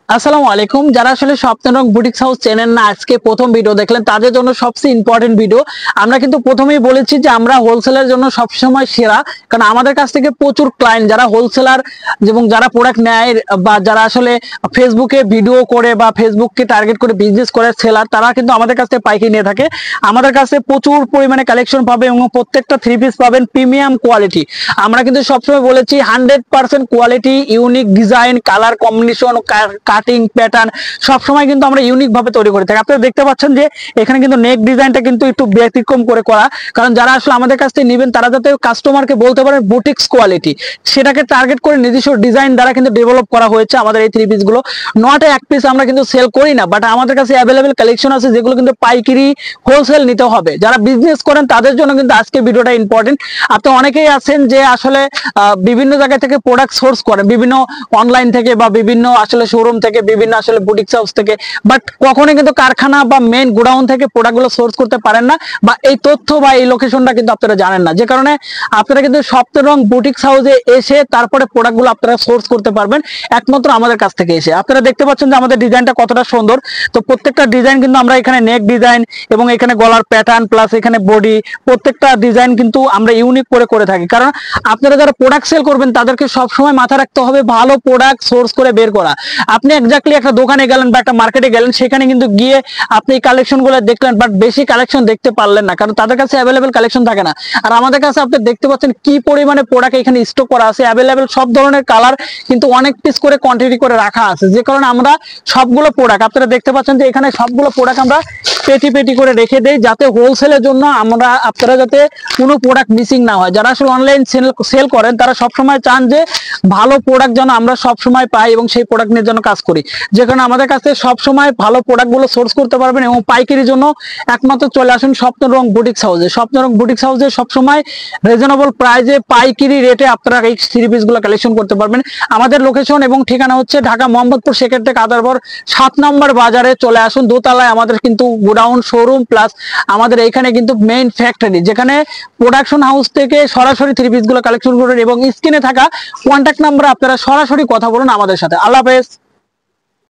আসসালামু আলাইকুম। যারা আসলে স্বপ্নরং বুটিক্স হাউস চেনেন না, আজকে প্রথম ভিডিও দেখলেন, তাদের জন্য সবচেয়ে ইম্পর্টেন্ট ভিডিও। আমরা কিন্তু প্রথমেই বলেছি যে আমরা হোলসেলের জন্য সবসময় সেরা, কারণ আমাদের কাছ থেকে প্রচুর ক্লায়েন্ট যারা হোলসেলার এবং যারা প্রোডাক্ট নেয় বা যারা আসলে ফেসবুকে ভিডিও করে বা ফেসবুককে টার্গেট করে বিজনেস করে সেলার, তারা কিন্তু আমাদের কাছ থেকে পাইকারি নিয়ে থাকে। আমাদের কাছে প্রচুর পরিমাণে কালেকশন পাবে এবং প্রত্যেকটা থ্রি পিস পাবেন প্রিমিয়াম কোয়ালিটি। আমরা কিন্তু সবসময় বলেছি 100% quality, unique design, colour combination, cutting pattern সবসময় কিন্তু আমরা ইউনিক ভাবে তৈরি করে থাকি। আপনারা দেখতে পাচ্ছেন যে এখানে কিন্তু নেক ডিজাইনটা কিন্তু একটু ব্যতিক্রম করে করা, কারণ যারা আসলে আমাদের কাছ থেকে নেবেন তারা যাতে কাস্টমারকে বলতে পারেন বুটিক্স কোয়ালিটি, সেটাকে টার্গেট করে নিজস্ব ডিজাইন দ্বারা কিন্তু ডেভেলপ করা হয়েছে আমাদের এই থ্রি পিস গুলো। নট এক পিস আমরা কিন্তু সেল করি না, বাট আমাদের কাছে অ্যাভেলেবেল কালেকশন আছে যেগুলো কিন্তু পাইকারি হোলসেল নিতে হবে। যারা বিজনেস করেন তাদের জন্য কিন্তু আজকে ভিডিওটা ইম্পর্টেন্ট। আপনি অনেকেই আছেন যে আসলে বিভিন্ন জায়গা থেকে প্রোডাক্ট সোর্স করেন, বিভিন্ন অনলাইন থেকে বা বিভিন্ন আসলে শোরুম থেকে, বিভিন্ন আসলে বুটিক্স হাউস থেকে, বাট কখনোই কিন্তু কারখানা বা মেইন গোডাউন থেকে প্রোডাক্টগুলো সোর্স করতে পারেন না, বা এই তথ্য বা এই লোকেশনটা কিন্তু আপনারা জানেন না, যে কারণে আপনারা কিন্তু স্বপ্নরং বুটিক্স হাউসে এসে তারপরে প্রোডাক্টগুলো আপনারা সোর্স করতে পারবেন একমাত্র আমাদের কাছ থেকে এসে। আপনারা দেখতে পাচ্ছেন যে আমাদের ডিজাইনটা কতটা সুন্দর। তো প্রত্যেকটা ডিজাইন কিন্তু আমরা এখানে নেক ডিজাইন এবং এখানে গলার প্যাটার্ন প্লাস এখানে বডি, প্রত্যেকটা ডিজাইন কিন্তু আমরা ইউনিক করে করে থাকি। কারণ আপনারা যারা প্রোডাক্ট সেল করবেন তাদেরকে সবসময় মাথায় রাখতে হবে ভালো প্রোডাক্ট সোর্স করে বের করা। আপনি এক্স্যাক্টলি একটা দোকানে গেলেন বা একটা মার্কেটে গেলেন, সেখানে কিন্তু গিয়ে আপনি এই কালেকশন গুলো দেখলেন, বাট বেশি কালেকশন দেখতে পারলেন না, কারণ তাদের কাছে অ্যাভেলেবেল কালেকশন থাকে না। আর আমাদের কাছে আপনি দেখতে পাচ্ছেন কি পরিমাণে প্রোডাক্ট এখানে স্টক করা আছে, অ্যাভেলেবেল সব ধরনের কালার কিন্তু অনেক পিস করে কোয়ান্টিটি করে রাখা আছে, যে কারণে আমরা সবগুলো প্রোডাক্ট আপনারা দেখতে পাচ্ছেন যে এখানে সবগুলো প্রোডাক্ট আমরা পেটি পেটি করে রেখে দেই, যাতে হোলসেলের জন্য আমরা আপনারা যাতে কোনো প্রোডাক্ট মিসিং না হয়। যারা আসলে অনলাইন সেল করেন তারা সবসময় চান যে ভালো প্রোডাক্ট যেন আমরা সবসময় পাই এবং সেই প্রোডাক্ট নিয়ে যেন কাজ করি, যে কারণে আমাদের কাছে সবসময় ভালো প্রোডাক্টগুলো সোর্স করতে পারবেন। এবং পাইকারির জন্য একমাত্র চলে আসুন স্বপ্নরং বুটিক্স হাউসে। স্বপ্নরং বুটিক্স হাউসে সবসময় রিজনেবল প্রাইসে পাইকারি রেটে আপনারা এই থ্রি পিস গুলো কালেকশন করতে পারবেন। আমাদের লোকেশন এবং ঠিকানা হচ্ছে ঢাকা মোহাম্মদপুর সেকেন্ড থেকে আদারবর 7 নম্বর বাজারে চলে আসুন। দোতলায় আমাদের কিন্তু গোডাউন শোরুম প্লাস আমাদের এখানে কিন্তু মেইন ফ্যাক্টরি, যেখানে প্রোডাকশন হাউস থেকে সরাসরি থ্রি পিস গুলো কালেকশন করেন। এবং স্ক্রিনে থাকা কন্ট্যাক্ট নাম্বার আপনারা সরাসরি কথা বলুন আমাদের সাথে। আল্লাহ হাফেজ।